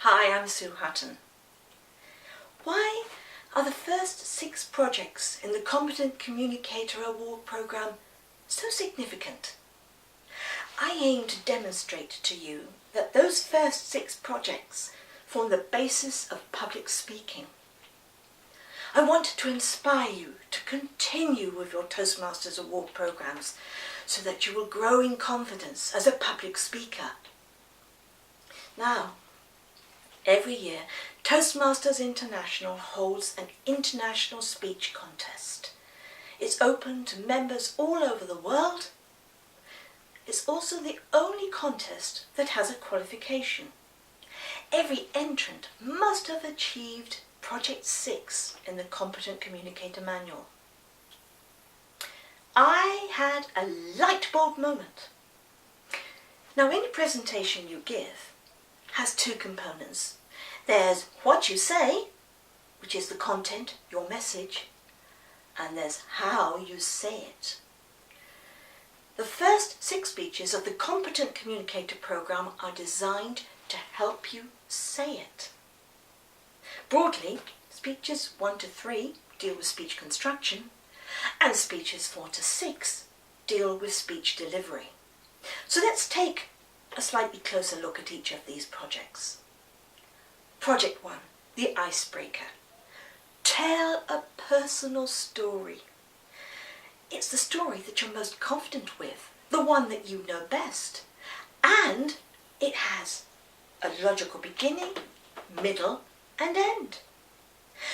Hi, I'm Sue Hutton. Why are the first 6 projects in the Competent Communicator Award programme so significant? I aim to demonstrate to you that those first 6 projects form the basis of public speaking. I wanted to inspire you to continue with your Toastmasters award programmes so that you will grow in confidence as a public speaker. Now, every year, Toastmasters International holds an international speech contest. It's open to members all over the world. It's also the only contest that has a qualification. Every entrant must have achieved Project 6 in the Competent Communicator Manual. I had a light bulb moment. Now, any presentation you give has 2 components. There's what you say, which is the content, your message, and there's how you say it. The first 6 speeches of the Competent Communicator programme are designed to help you say it. Broadly, speeches 1 to 3 deal with speech construction, and speeches 4 to 6 deal with speech delivery. So let's take a slightly closer look at each of these projects. Project 1, the icebreaker. Tell a personal story. It's the story that you're most confident with, the one that you know best, and it has a logical beginning, middle, and end.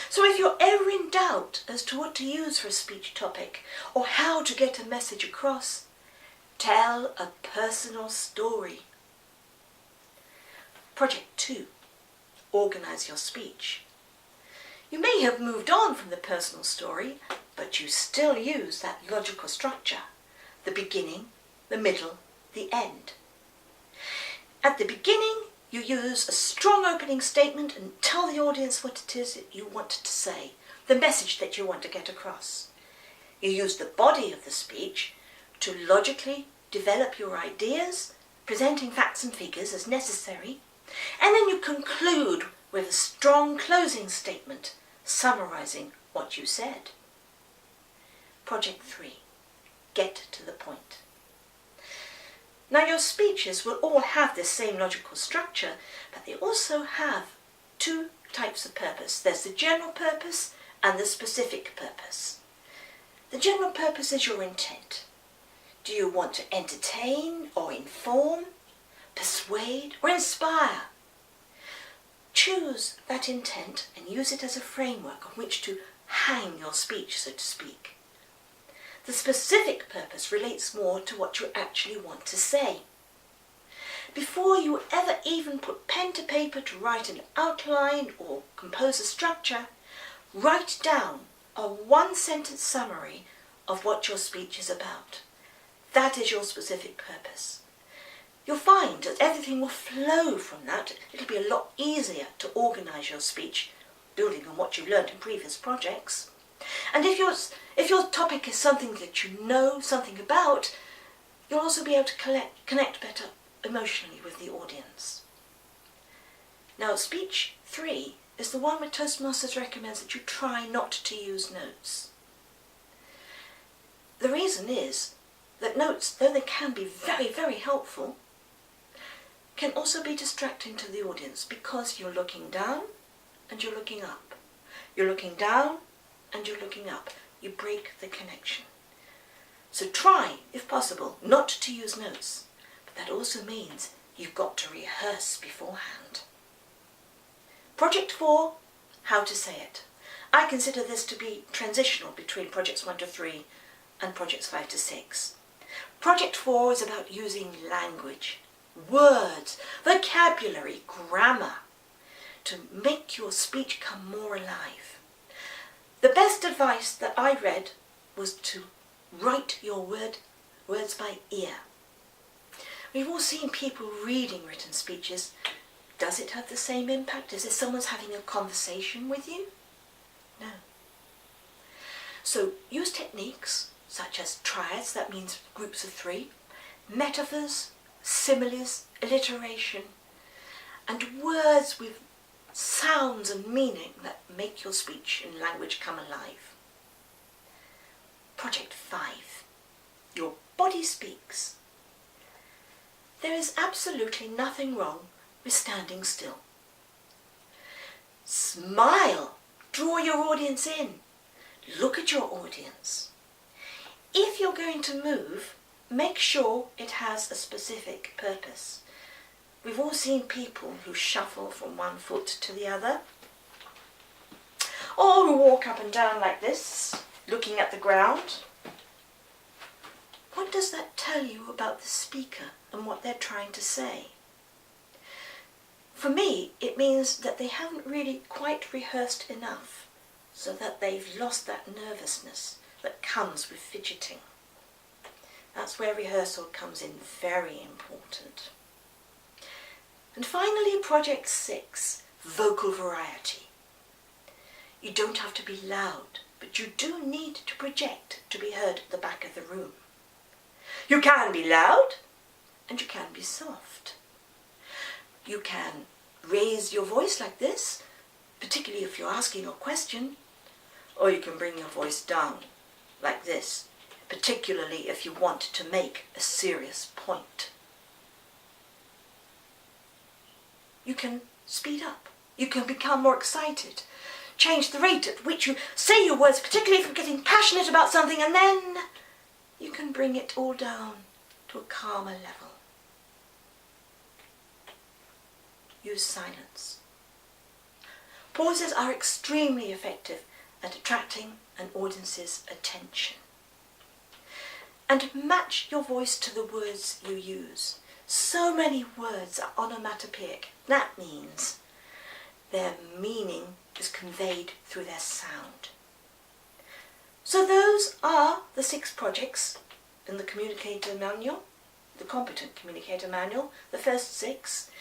So if you're ever in doubt as to what to use for a speech topic or how to get a message across, tell a personal story. Project 2, organise your speech. You may have moved on from the personal story, but you still use that logical structure, the beginning, the middle, the end. At the beginning, you use a strong opening statement and tell the audience what it is that you want to say, the message that you want to get across. You use the body of the speech to logically develop your ideas, presenting facts and figures as necessary, and then you conclude with a strong closing statement summarising what you said. Project 3, get to the point. Now, your speeches will all have this same logical structure, but they also have 2 types of purpose. There's the general purpose and the specific purpose. The general purpose is your intent. Do you want to entertain or inform, persuade or inspire? Choose that intent and use it as a framework on which to hang your speech, so to speak. The specific purpose relates more to what you actually want to say. Before you ever even put pen to paper to write an outline or compose a structure, write down a 1-sentence summary of what your speech is about. That is your specific purpose. You'll find that everything will flow from that. It'll be a lot easier to organise your speech, building on what you've learned in previous projects. And if your topic is something that you know something about, you'll also be able to connect better emotionally with the audience. Now, speech 3 is the one where Toastmasters recommends that you try not to use notes. The reason is that notes, though they can be very, very helpful, can also be distracting to the audience because you're looking down and you're looking up. You're looking down and you're looking up. You break the connection. So try, if possible, not to use notes, but that also means you've got to rehearse beforehand. Project 4, how to say it. I consider this to be transitional between projects 1 to 3 and projects 5 to 6. Project 4 is about using language, words, vocabulary, grammar to make your speech come more alive. The best advice that I read was to write your words by ear. We've all seen people reading written speeches. Does it have the same impact? Is it someone's having a conversation with you? No. So use techniques such as triads, that means groups of 3, metaphors, similes, alliteration, and words with sounds and meaning that make your speech and language come alive. Project 5. Your body speaks. There is absolutely nothing wrong with standing still. Smile. Draw your audience in. Look at your audience. If you're going to move, make sure it has a specific purpose. We've all seen people who shuffle from one foot to the other, or who walk up and down like this, looking at the ground. What does that tell you about the speaker and what they're trying to say? For me, it means that they haven't really quite rehearsed enough, so that they've lost that nervousness that comes with fidgeting. That's where rehearsal comes in very important. And finally, Project 6, vocal variety. You don't have to be loud, but you do need to project to be heard at the back of the room. You can be loud and you can be soft. You can raise your voice like this, particularly if you're asking a question, or you can bring your voice down like this, particularly if you want to make a serious point. You can speed up. You can become more excited. Change the rate at which you say your words, particularly if you're getting passionate about something, and then you can bring it all down to a calmer level. Use silence. Pauses are extremely effective at attracting an audience's attention. And match your voice to the words you use. So many words are onomatopoeic. That means their meaning is conveyed through their sound. So those are the 6 projects in the Communicator Manual, the Competent Communicator Manual, the first 6.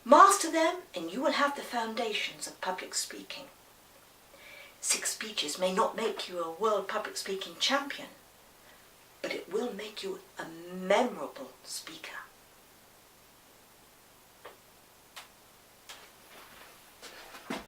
Master them and you will have the foundations of public speaking. 6 speeches may not make you a world public speaking champion, but it will make you a memorable speaker.